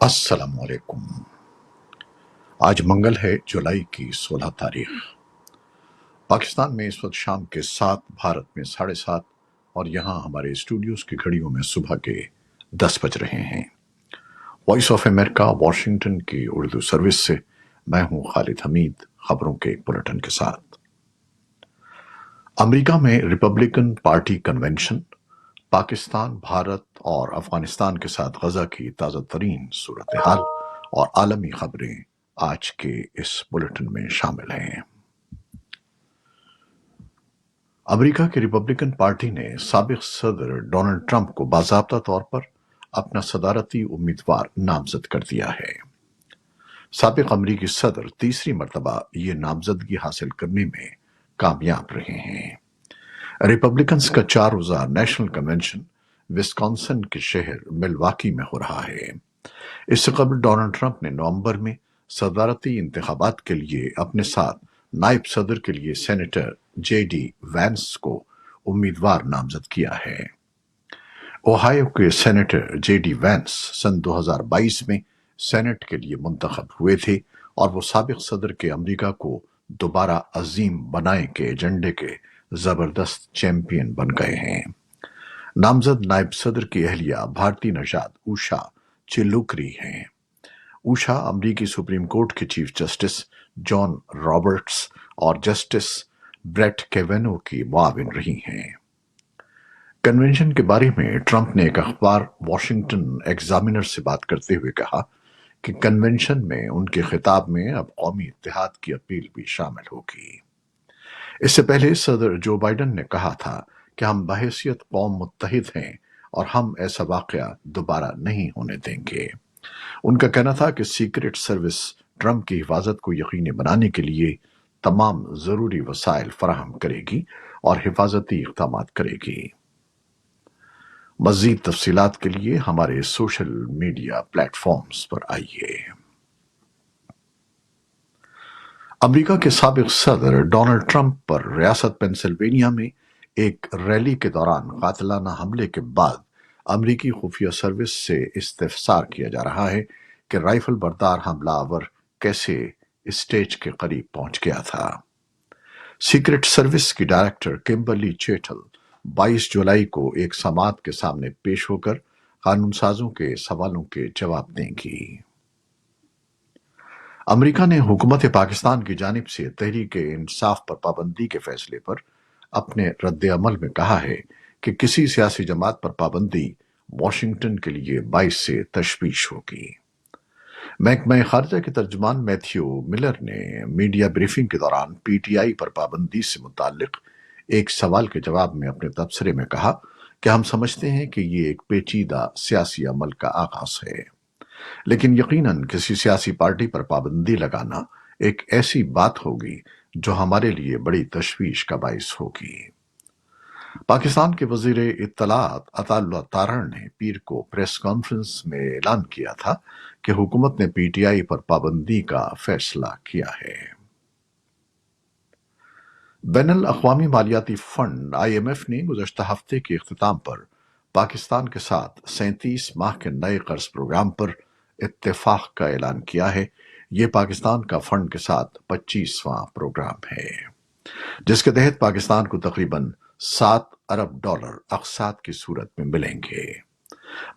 السلام علیکم۔ آج منگل ہے، جولائی کی 16 تاریخ۔ پاکستان میں اس وقت شام کے 7، بھارت میں 7:30، اور یہاں ہمارے اسٹوڈیوز کی گھڑیوں میں صبح کے 10 بج رہے ہیں۔ وائس آف امریکہ واشنگٹن کی اردو سروس سے میں ہوں خالد حمید، خبروں کے ایک بلٹن کے ساتھ۔ امریکہ میں Republican party convention, Pakistan, Bharat اور افغانستان کے ساتھ غزہ کی تازہ ترین صورتحال اور عالمی خبریں آج کے اس بلٹن میں شامل ہیں۔ امریکہ کی ریپبلکن پارٹی نے سابق صدر ڈونلڈ ٹرمپ کو باضابطہ طور پر اپنا صدارتی امیدوار نامزد کر دیا ہے۔ سابق امریکی صدر تیسری مرتبہ یہ نامزدگی حاصل کرنے میں کامیاب رہے ہیں۔ ریپبلکنز کا 4 روزہ نیشنل کنونشن وسکانسن کے شہر ملواکی میں ہو رہا ہے۔ اس سے قبل ڈونلڈ ٹرمپ نے نومبر میں صدارتی انتخابات کے لیے اپنے ساتھ نائب صدر کے لیے سینیٹر جے ڈی وینس کو امیدوار نامزد کیا ہے۔ اوہایو کے سینیٹر جے ڈی وینس سن 2022 میں سینٹ کے لیے منتخب ہوئے تھے اور وہ سابق صدر کے امریکہ کو دوبارہ عظیم بنائیں کے ایجنڈے کے زبردست چیمپئن بن گئے ہیں۔ نامزد نائب صدر کی اہلیہ بھارتی نژاد اوشا چلوکری ہیں۔ اوشا امریکی سپریم کورٹ کے چیف جسٹس جان رابرٹس اور جسٹس بریٹ کیوینو کی معاون رہی ہیں۔ کنونشن کے بارے میں ٹرمپ نے ایک اخبار واشنگٹن ایگزامینر سے بات کرتے ہوئے کہا کہ کنونشن میں ان کے خطاب میں اب قومی اتحاد کی اپیل بھی شامل ہوگی۔ اس سے پہلے صدر جو بائیڈن نے کہا تھا کہ ہم بحیثیت قوم متحد ہیں اور ہم ایسا واقعہ دوبارہ نہیں ہونے دیں گے۔ ان کا کہنا تھا کہ سیکریٹ سروس ٹرمپ کی حفاظت کو یقینی بنانے کے لیے تمام ضروری وسائل فراہم کرے گی اور حفاظتی اقدامات کرے گی۔ مزید تفصیلات کے لیے ہمارے سوشل میڈیا پلیٹ فارمز پر آئیے۔ امریکہ کے سابق صدر ڈونلڈ ٹرمپ پر ریاست پینسلوینیا میں ایک ریلی کے دوران قاتلانہ حملے کے بعد امریکی خفیہ سروس سے استفسار کیا جا رہا ہے کہ رائفل بردار حملہ آور کیسے اسٹیج کے قریب پہنچ گیا تھا۔ سیکریٹ سروس کی ڈائریکٹر کمبرلی چیٹل 22 جولائی کو ایک سماعت کے سامنے پیش ہو کر قانون سازوں کے سوالوں کے جواب دیں گی۔ امریکہ نے حکومت پاکستان کی جانب سے تحریک انصاف پر پابندی کے فیصلے پر اپنے رد عمل میں کہا ہے کہ کسی سیاسی جماعت پر پابندی واشنگٹن کے لیے باعث تشویش ہوگی۔ محکمہ خارجہ کے ترجمان میتھیو ملر نے میڈیا بریفنگ کے دوران پی ٹی آئی پر پابندی سے متعلق ایک سوال کے جواب میں اپنے تبصرے میں کہا کہ ہم سمجھتے ہیں کہ یہ ایک پیچیدہ سیاسی عمل کا آغاز ہے، لیکن یقیناً کسی سیاسی پارٹی پر پابندی لگانا ایک ایسی بات ہوگی جو ہمارے لیے بڑی تشویش کا باعث ہوگی۔ پاکستان کے وزیر اطلاعات عطا اللہ تارڑ نے پیر کو پریس کانفرنس میں اعلان کیا تھا کہ حکومت نے پی ٹی آئی پر پابندی کا فیصلہ کیا ہے۔ بین الاقوامی مالیاتی فنڈ آئی ایم ایف نے گزشتہ ہفتے کے اختتام پر پاکستان کے ساتھ 37 ماہ کے نئے قرض پروگرام پر اتفاق کا اعلان کیا ہے۔ یہ پاکستان کا فنڈ کے ساتھ 25واں پروگرام ہے، جس کے تحت پاکستان کو تقریباً $7 ارب اقساط کی صورت میں ملیں گے۔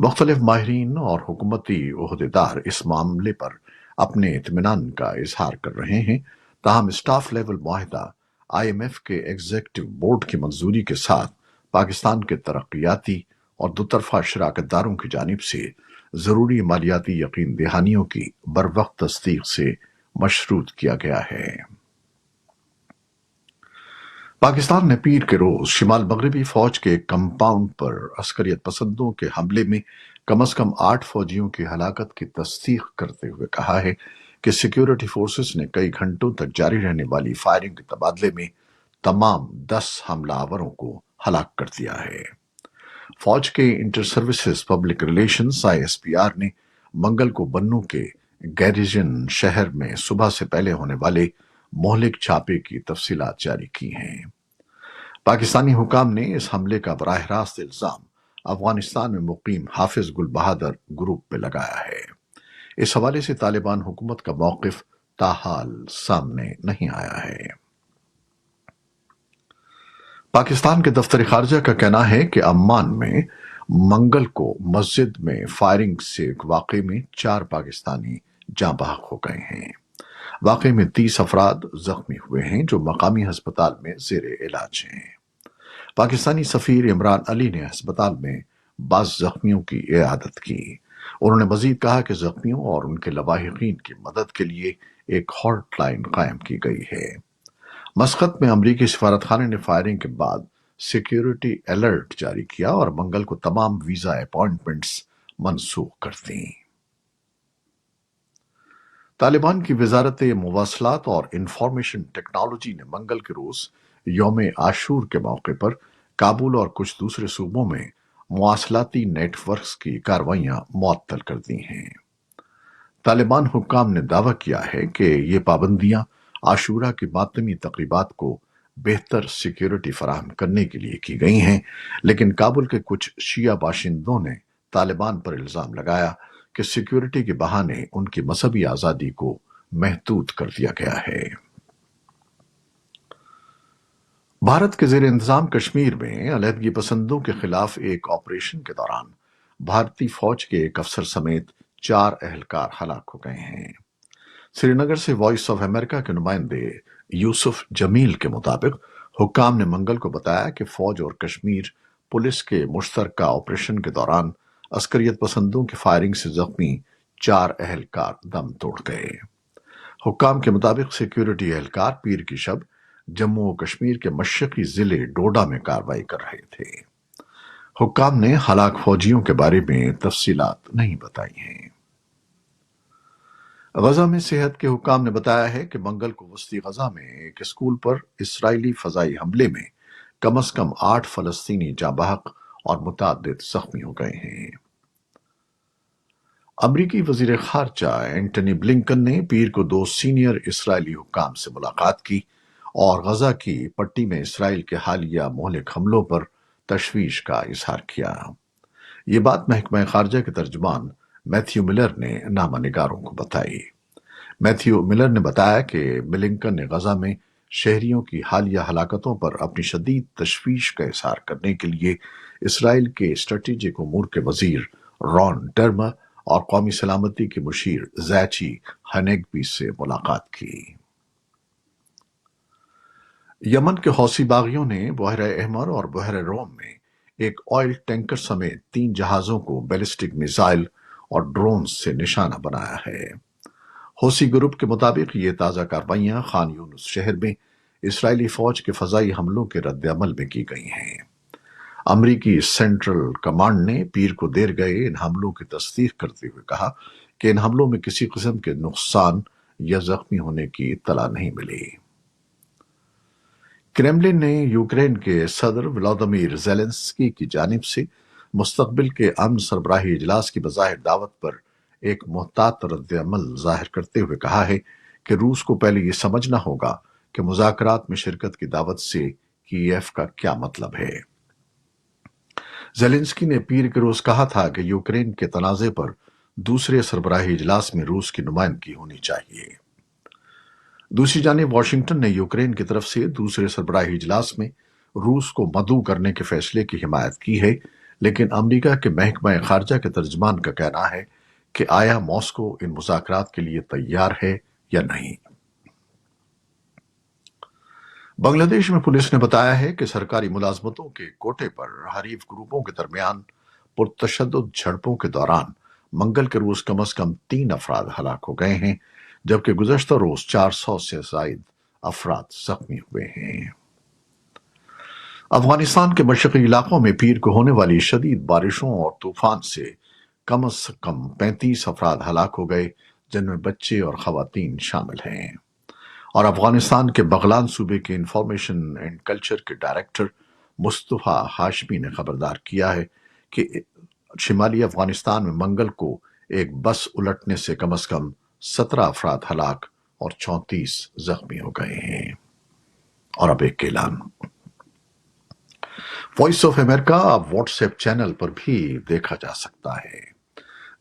مختلف ماہرین اور حکومتی عہدیدار اس معاملے پر اپنے اطمینان کا اظہار کر رہے ہیں، تاہم اسٹاف لیول معاہدہ آئی ایم ایف کے ایگزیکٹو بورڈ کی منظوری کے ساتھ پاکستان کے ترقیاتی اور دوطرفہ شراکت داروں کی جانب سے ضروری مالیاتی یقین دہانیوں کی بروقت تصدیق سے مشروط کیا گیا ہے۔ پاکستان نے پیر کے روز شمال مغربی فوج کے ایک کمپاؤنڈ پر عسکریت پسندوں کے حملے میں کم از کم 8 فوجیوں کی ہلاکت کی تصدیق کرتے ہوئے کہا ہے کہ سیکیورٹی فورسز نے کئی گھنٹوں تک جاری رہنے والی فائرنگ کے تبادلے میں تمام 10 حملہ آوروں کو ہلاک کر دیا ہے۔ فوج کے inter services public relations I S P R نے منگل کو بنوں کے گیریژن شہر میں صبح سے پہلے ہونے والے مہلک چھاپے کی تفصیلات جاری کی ہیں۔ پاکستانی حکام نے اس حملے کا براہ راست الزام افغانستان میں مقیم حافظ گل بہادر گروپ پہ لگایا ہے۔ اس حوالے سے طالبان حکومت کا موقف تاحال سامنے نہیں آیا ہے۔ پاکستان کے دفتر خارجہ کا کہنا ہے کہ عمان میں منگل کو مسجد میں فائرنگ سے ایک واقعے میں 4 پاکستانی جاں بحق ہو گئے ہیں۔ واقعے میں 30 افراد زخمی ہوئے ہیں جو مقامی ہسپتال میں زیر علاج ہیں۔ پاکستانی سفیر عمران علی نے ہسپتال میں بعض زخمیوں کی عیادت کی۔ انہوں نے مزید کہا کہ زخمیوں اور ان کے لواحقین کی مدد کے لیے ایک ہاٹ لائن قائم کی گئی ہے۔ مسقط میں امریکی سفارتخانے نے فائرنگ کے بعد سیکیورٹی الرٹ جاری کیا اور منگل کو تمام ویزا اپائنٹمنٹس منسوخ کر دیں۔ طالبان کی وزارت مواصلات اور انفارمیشن ٹیکنالوجی نے منگل کے روز یوم عاشور کے موقع پر کابل اور کچھ دوسرے صوبوں میں مواصلاتی نیٹ ورکس کی کاروائیاں معطل کر دی ہیں۔ طالبان حکام نے دعویٰ کیا ہے کہ یہ پابندیاں عاشورہ کی ماتمی تقریبات کو بہتر سیکیورٹی فراہم کرنے کے لیے کی گئی ہیں، لیکن کابل کے کچھ شیعہ باشندوں نے طالبان پر الزام لگایا کہ سیکیورٹی کے بہانے ان کی مذہبی آزادی کو محدود کر دیا گیا ہے۔ بھارت کے زیر انتظام کشمیر میں علیحدگی پسندوں کے خلاف ایک آپریشن کے دوران بھارتی فوج کے ایک افسر سمیت 4 اہلکار ہلاک ہو گئے ہیں۔ سری نگر سے وائس آف امریکہ کے نمائندے یوسف جمیل کے مطابق حکام نے منگل کو بتایا کہ فوج اور کشمیر پولیس کے مشترکہ آپریشن کے دوران عسکریت پسندوں کی فائرنگ سے زخمی 4 اہلکار دم توڑ گئے۔ حکام کے مطابق سیکیورٹی اہلکار پیر کی شب جموں و کشمیر کے مشرقی ضلع ڈوڈا میں کارروائی کر رہے تھے۔ حکام نے ہلاک فوجیوں کے بارے میں تفصیلات نہیں بتائی ہیں۔ غزہ میں صحت کے حکام نے بتایا ہے کہ منگل کو وسطی غزہ میں ایک اسکول پر اسرائیلی فضائی حملے میں کم از کم 8 فلسطینی جاں بحق اور متعدد زخمی ہو گئے ہیں۔ امریکی وزیر خارجہ اینٹنی بلنکن نے پیر کو 2 سینئر اسرائیلی حکام سے ملاقات کی اور غزہ کی پٹی میں اسرائیل کے حالیہ مہلک حملوں پر تشویش کا اظہار کیا۔ یہ بات محکمہ خارجہ کے ترجمان میتھیو ملر نے نامہ نگاروں کو بتائی۔ میتھیو ملر نے بتایا کہ بلنکن نے غزہ میں شہریوں کی حالیہ ہلاکتوں پر اپنی شدید تشویش کا اظہار کرنے کے لیے اسرائیل کے اسٹریٹجک امور کے وزیر رون ڈرمر اور قومی سلامتی کے مشیر زیچی ہنیگبی سے ملاقات کی۔ یمن کے حوثی باغیوں نے بحیرہ احمر اور بحیرہ روم میں ایک آئل ٹینکر سمیت 3 جہازوں کو بیلسٹک میزائل اور ڈرون سے نشانہ بنایا ہے۔ حوثی گروپ کے مطابق یہ تازہ کارروائیاں خان یونس شہر میں اسرائیلی فوج کے فضائی حملوں کے رد عمل میں کی گئی ہیں۔ امریکی سینٹرل کمانڈ نے پیر کو دیر گئے ان حملوں کی تصدیق کرتے ہوئے کہا کہ ان حملوں میں کسی قسم کے نقصان یا زخمی ہونے کی اطلاع نہیں ملی۔ کرملن نے یوکرین کے صدر ولادیمیر زیلنسکی کی جانب سے مستقبل کے امن سربراہی اجلاس کی بظاہر دعوت پر ایک محتاط رد عمل ظاہر کرتے ہوئے کہا ہے کہ روس کو پہلے یہ سمجھنا ہوگا کہ مذاکرات میں شرکت کی دعوت سے کیف کا کیا مطلب ہے۔ زیلنسکی نے پیر کے روز کہا تھا کہ یوکرین کے تنازع پر دوسرے سربراہی اجلاس میں روس کی نمائندگی ہونی چاہیے۔ دوسری جانب واشنگٹن نے یوکرین کی طرف سے دوسرے سربراہی اجلاس میں روس کو مدعو کرنے کے فیصلے کی حمایت کی ہے، لیکن امریکہ کے محکمہ خارجہ کے ترجمان کا کہنا ہے کہ آیا ماسکو ان مذاکرات کے لیے تیار ہے یا نہیں۔ بنگلہ دیش میں پولیس نے بتایا ہے کہ سرکاری ملازمتوں کے کوٹے پر حریف گروپوں کے درمیان پرتشدد جھڑپوں کے دوران منگل کے روز کم از کم 3 افراد ہلاک ہو گئے ہیں، جبکہ گزشتہ روز 400 سے زائد افراد زخمی ہوئے ہیں۔ افغانستان کے مشرقی علاقوں میں پیر کو ہونے والی شدید بارشوں اور طوفان سے کم از کم 35 افراد ہلاک ہو گئے، جن میں بچے اور خواتین شامل ہیں۔ اور افغانستان کے بغلان صوبے کے انفارمیشن اینڈ کلچر کے ڈائریکٹر مصطفیٰ ہاشمی نے خبردار کیا ہے کہ شمالی افغانستان میں منگل کو ایک بس الٹنے سے کم از کم 17 افراد ہلاک اور 34 زخمی ہو گئے ہیں۔ اور اب ایک اعلان۔ وائس آف امریکہ اب واٹس ایپ چینل پر بھی دیکھا جا سکتا ہے۔